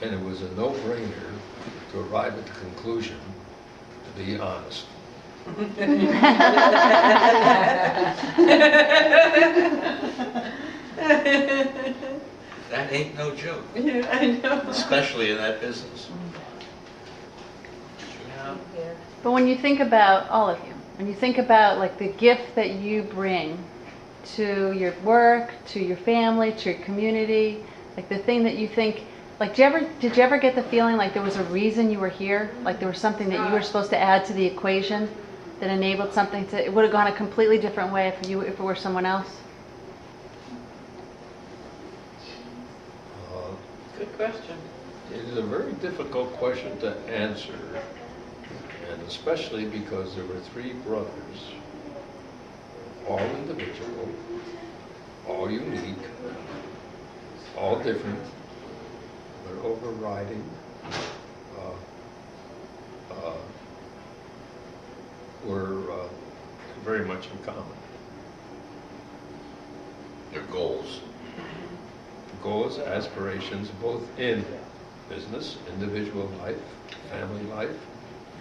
and it was a no-brainer to arrive at the conclusion to be honest. That ain't no joke, Yeah, I know. especially in that business. Yeah. But when you think about, all of you, when you think about like the gift that you bring to your work, to your family, to your community, like the thing that you think, like did you ever get the feeling like there was a reason you were here? Like there was something that you were supposed to add to the equation that enabled something to, it would have gone a completely different way if it were someone else? Good question. It is a very difficult question to answer, and especially because there were three brothers, all individual, all unique, all different, but overriding were very much in common. Their goals. Goals, aspirations, both in business, individual life, family life,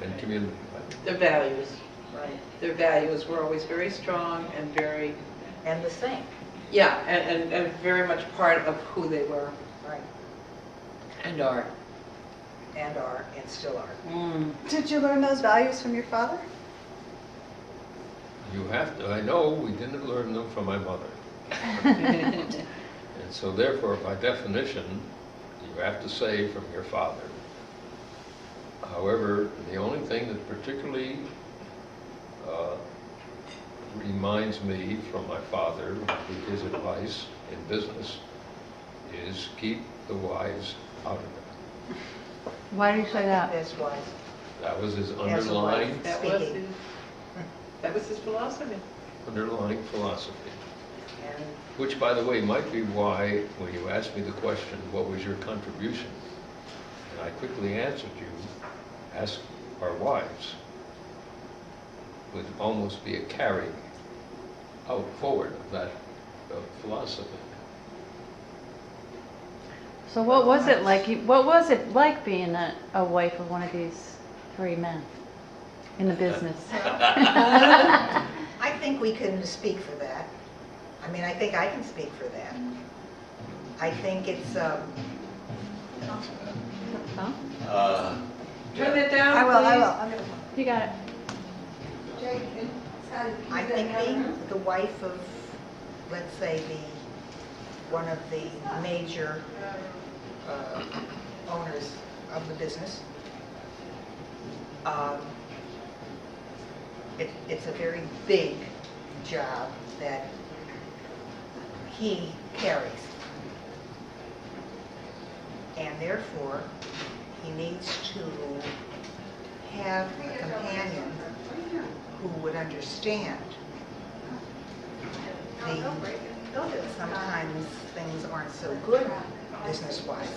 and community life. Their values. Right. Their values were always very strong and very, And the same. yeah, and very much part of who they were. Right. And are. And are, and still are. Mm. Did you learn those values from your father? You have to, I know we didn't learn them from my mother. And so therefore, by definition, you have to say from your father. However, the only thing that particularly reminds me from my father, with his advice in business, is keep the wives out of it. Why do you say that? That's wise. That was his As a underlying wife. That was his philosophy. philosophy. And Which, by the way, might be why, when you asked me the question, what was your contribution? And I quickly answered you, ask our wives, would almost be a carrying out forward of that philosophy. So what was it like? What was it like being a wife of one of these three men in the business? I think we can speak for that. I mean, I think I can speak for that. I think it's, Huh? Turn it down, I will. please. I'm gonna. You got it. I think being the wife of, let's say, one of the major owners of the business, it's a very big job that he carries. And therefore, he needs to have a companion who would understand sometimes things aren't so good business-wise,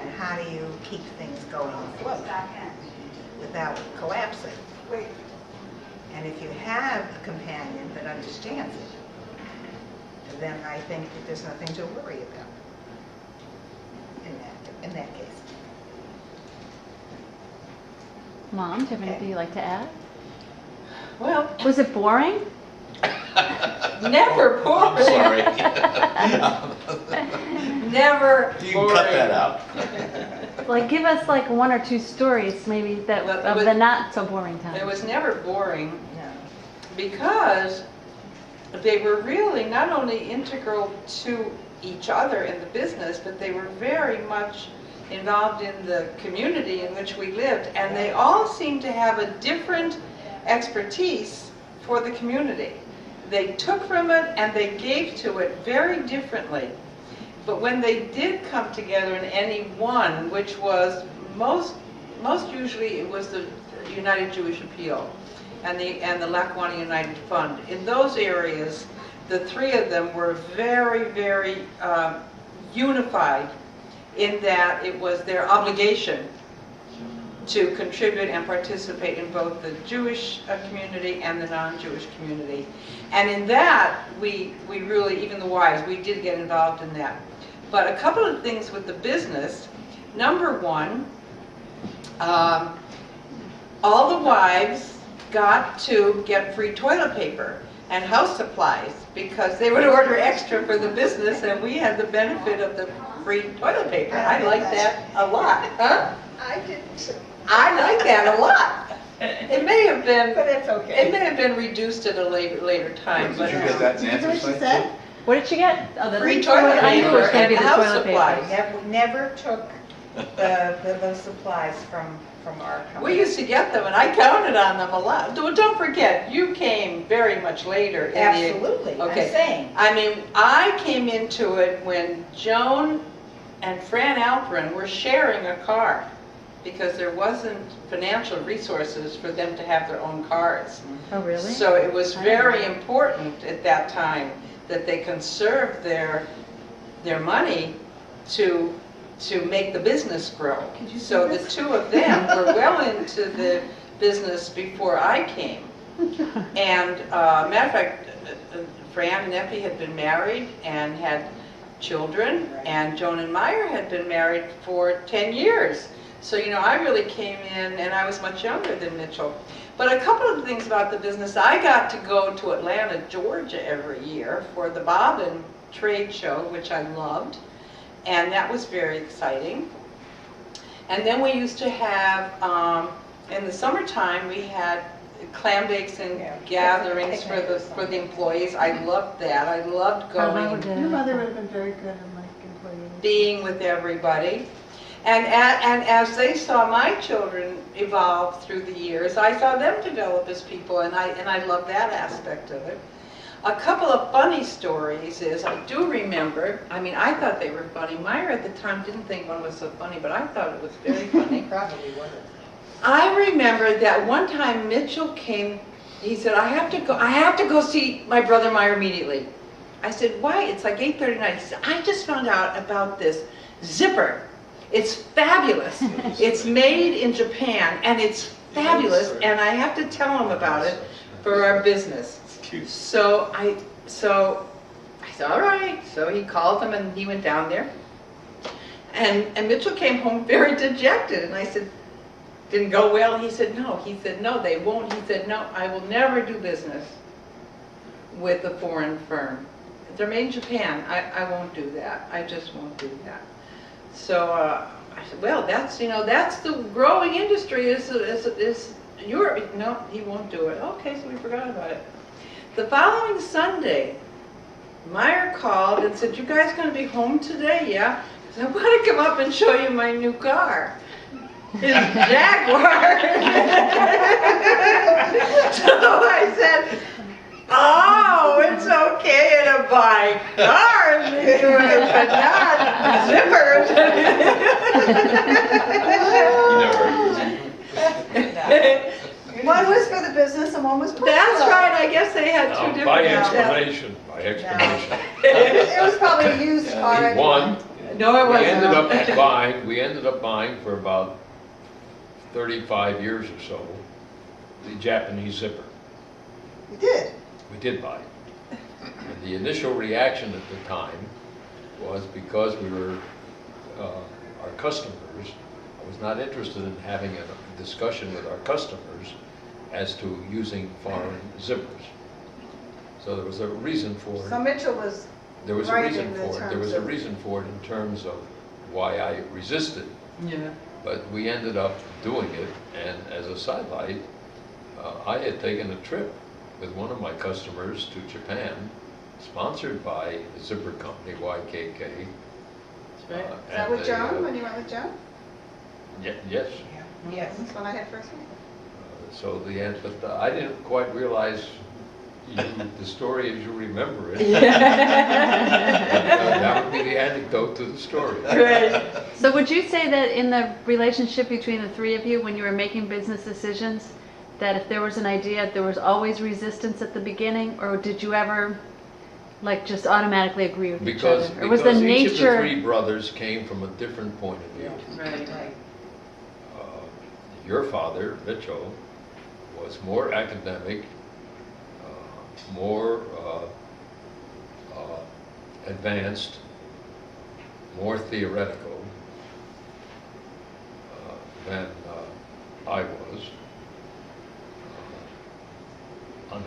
and how do you keep things going afloat without collapsing? And if you have a companion that understands it, then I think that there's nothing to worry about in that case. Mom, do you have anything you'd like to add? Well, Was it boring? never boring. I'm sorry. Never You boring. can cut that out. Like, give us like one or two stories, maybe that Well, it of was- the not so boring It times. was never boring No. because they were really not only integral to each other in the business, but they were very much involved in the community in which we lived, and they all seemed to have a different expertise for the community. They took from it and they gave to it very differently. But when they did come together in any one, which was most usually it was the United Jewish Appeal and the Lackawanna United Fund. In those areas, the three of them were very, very unified in that it was their obligation to contribute and participate in both the Jewish community and the non-Jewish community. And in that, we really, even the wives, we did get involved in that. But a couple of things with the business, Number one, all the wives got to get free toilet paper and house supplies because they would order extra for the business, and we had the benefit of the free toilet paper. I liked that a lot. Huh? I didn't, I like that a lot. It may have been, but it's it okay. may have been reduced at a later time, Did but you get that in Did you hear what Nancy's she site? said? What did you get? Oh, the free toilet I knew it was paper gonna and be the house toilet paper. supplies. Never took those supplies from our company. We used to get them, and I counted on them a lot. Don't forget, you came very much later in the... Absolutely, I'm Okay. saying. I mean, I came into it when Joan and Fran Alperin were sharing a car because there wasn't financial resources for them to have their own cars. Oh, really? So it was very important at that time that they conserve their money to make the business grow. So the two of them were well into the business before I came. And matter of fact, Fran and Effie had been married and had children, and Joan and Myer had been married for 10 years. So, you know, I really came in, and I was much younger than Mitchell. But a couple of things about the business, I got to go to Atlanta, Georgia every year for the Bobbin trade show, which I loved. And that was very exciting. And then we used to have, in the summertime, we had clam bakes and gatherings for the employees. I loved that. I loved going, Your mother would have been very good in like employee. being with everybody. And as they saw my children evolve through the years, I saw them develop as people, and I love that aspect of it. A couple of funny stories is, I do remember, I mean, I thought they were funny. Myer at the time didn't think one was so funny, but I thought it was very funny. Probably wasn't. I remember that one time Mitchell came, he said, I have to go see my brother Myer immediately. I said, why? It's like 8:39. He said, I just found out about this zipper. It's fabulous. It's made in Japan, and it's fabulous, and I have to tell him about it for our business. So I said, all right. So he called him, and he went down there. And Mitchell came home very dejected, and I said, didn't go well? He said, no. He said, no, they won't. He said, no, I will never do business with a foreign firm. They're made in Japan. I won't do that. I just won't do that. So I said, well, that's, you know, that's the growing industry is Europe. No, he won't do it. Okay, so we forgot about it. The following Sunday, Myer called and said, you guys going to be home today? Yeah. I said, I want to come up and show you my new car. His Jaguar. So I said, oh, it's okay to buy cars, but not zippers. One was for the business and one was personal. That's right, I guess they had two different... By explanation, by explanation. It was probably a used car. anyway. One, No, it we wasn't. ended up buying for about 35 years or so, the Japanese zipper. You did. We did buy it. And the initial reaction at the time was because we were, our customers, I was not interested in having a discussion with our customers as to using foreign zippers. So there was a reason for it. So Mitchell was There was a right reason in the for it. There terms was a of- reason for it in terms of why I resisted. Yeah. But we ended up doing it, and as a sidelight, I had taken a trip with one of my customers to Japan, sponsored by the zipper company YKK. That's right. Is that with Joan, when you went with Joan? Yes. Yes. That's when I had first met. So the end, but I didn't quite realize the story as you remember it. That would be the anecdote to the story. Right. So would you say that in the relationship between the three of you, when you were making business decisions, that if there was an idea, there was always resistance at the beginning, or did you ever, like, just automatically agree with each other? Or was the Because each of the nature? three brothers came from a different point of view. Right. Your father, Mitchell, was more academic, more advanced, more theoretical,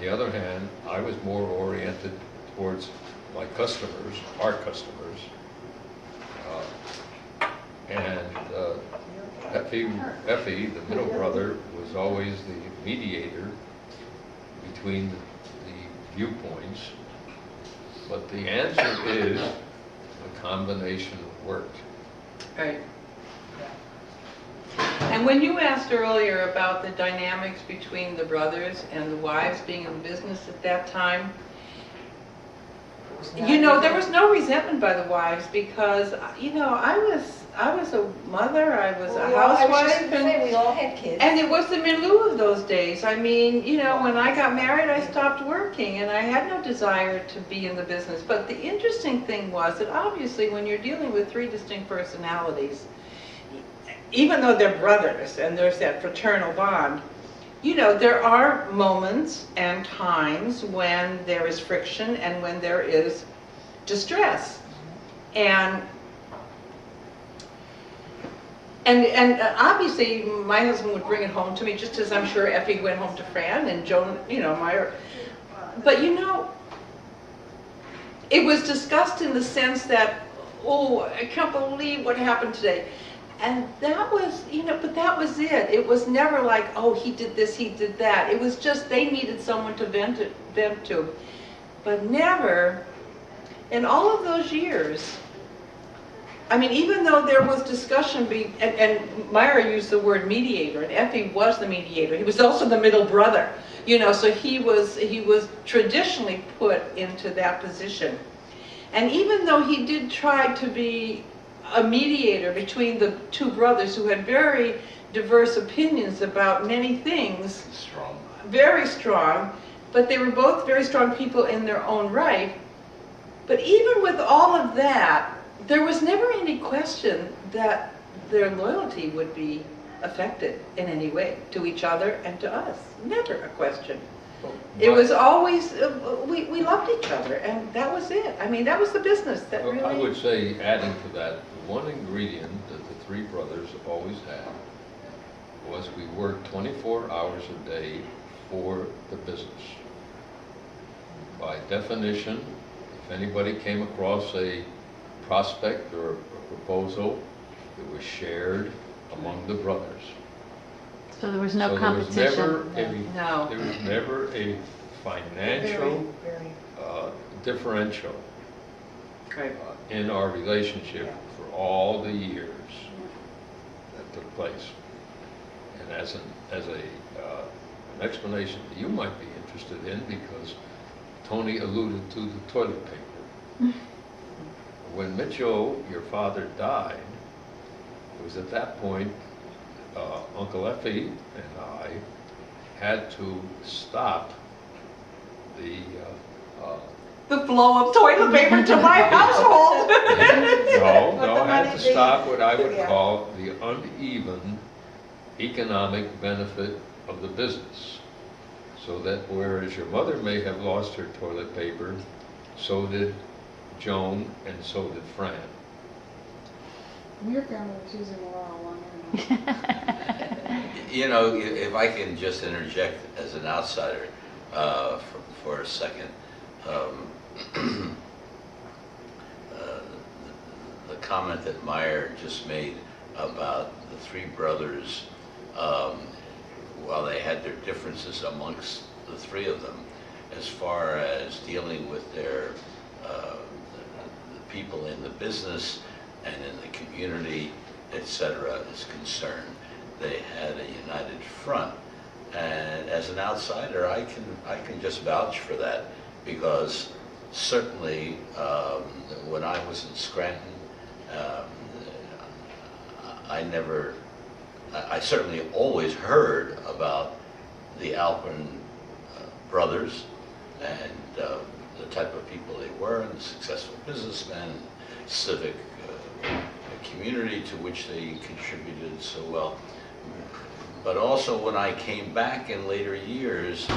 the other hand, I was more oriented towards my customers, our customers. Effie, the middle brother, was always the mediator between the viewpoints. But the answer is a combination worked. Right. And when you asked earlier about the dynamics between the brothers and the wives being in business at that time, you know, there was no resentment by the wives because, you know, I was a mother, I was a housewife, We all had kids. and it was the milieu of those days. I mean, you know, when I got married, I stopped working, and I had no desire to be in the business. But the interesting thing was that obviously when you're dealing with three distinct personalities, even though they're brothers and there's that fraternal bond, you know, there are moments and times when there is friction and when there is distress. And obviously my husband would bring it home to me, just as I'm sure Effie went home to Fran and Joan, you know, Myer. But you know, it was discussed in the sense that, oh, I can't believe what happened today. And that was, you know, but that was it. It was never like, oh, he did this, he did that. It was just they needed someone to vent to. But never, in all of those years, I mean, even though there was discussion, and Myer used the word mediator, and Effie was the mediator. He was also the middle brother, you know, so he was traditionally put into that position. And even though he did try to be a mediator between the two brothers who had very diverse opinions about many things, Strong. very strong, but they were both very strong people in their own right. But even with all of that, there was never any question that their loyalty would be affected in any way to each other and to us. Never a question. It was always, we loved each other, and that was it. I mean, that was the business that really... I would say, adding to that, one ingredient that the three brothers always had was we worked 24 hours a day for the business. By definition, if anybody came across a prospect or a proposal, it was shared among the brothers. So there was no So competition. No. There was never a financial differential Right. in our relationship for all the years that took place. And as an explanation that you might be interested in, because Toni alluded to the toilet paper. When Mitchell, your father, died, it was at that point Uncle Effie and I had to stop the flow of toilet paper to my household. I had to stop what I would call the uneven economic benefit of the business. So that whereas your mother may have lost her toilet paper, so did Joan and so did Fran. Your family was using a lot of long You know, if I can just interject as an outsider for a second, the comment that Myer just made about the three brothers, while they had their differences amongst the three of them, as far as dealing with their the people in the business and in the community, etc., is concerned, they had a united front. And as an outsider, I can just vouch for that, because certainly when I was in Scranton, I certainly always heard about the Alperin brothers and the type of people they were, and the successful businessmen, civic community to which they contributed so well. But also when I came back in later years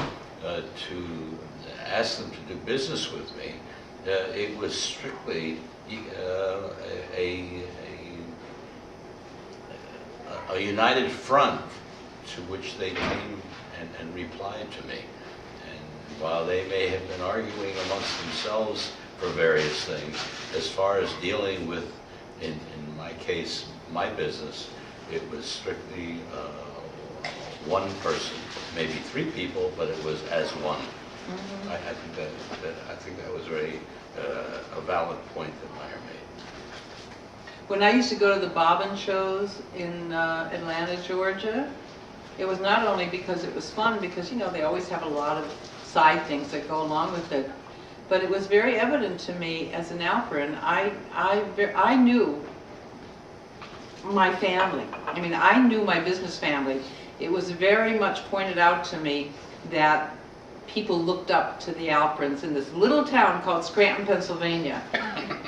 to ask them to do business with me, it was strictly a united front to which they came and replied to me. And while they may have been arguing amongst themselves for various things, as far as dealing with, in my case, my business, it was strictly one person, maybe 3 people, but it was as one. I think that was very a valid point that Myer made. When I used to go to the bobbin shows in Atlanta, Georgia, it was not only because it was fun, because, you know, they always have a lot of side things that go along with it, but it was very evident to me as an Alperin. I knew my family. I mean, I knew my business family. It was very much pointed out to me that people looked up to the Alperins in this little town called Scranton, Pennsylvania.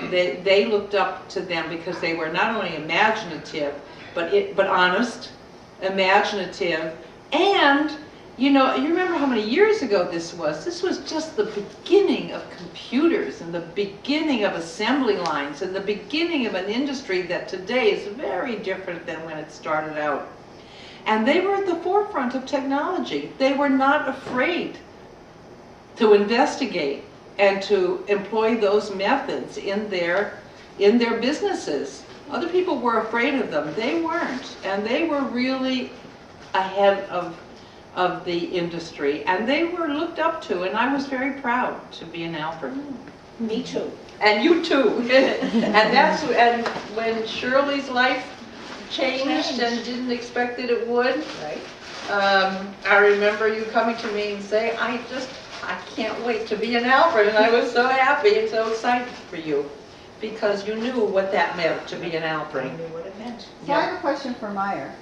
They looked up to them because they were not only imaginative, but honest, imaginative, and you know, you remember how many years ago this was? This was just the beginning of computers and the beginning of assembly lines and the beginning of an industry that today is very different than when it started out. And they were at the forefront of technology. They were not afraid to investigate and to employ those methods in their businesses. Other people were afraid of them. They weren't. And they were really ahead of the industry. And they were looked up to, and I was very proud to be an Alperin. Me too. And you too. and when Shirley's life changed and didn't expect that it would, Right. I remember you coming to me and saying, I can't wait to be an Alperin, and I was so happy and so excited for you, because you knew what that meant to be an I Alperin. knew what it meant. So I have a question for Myer.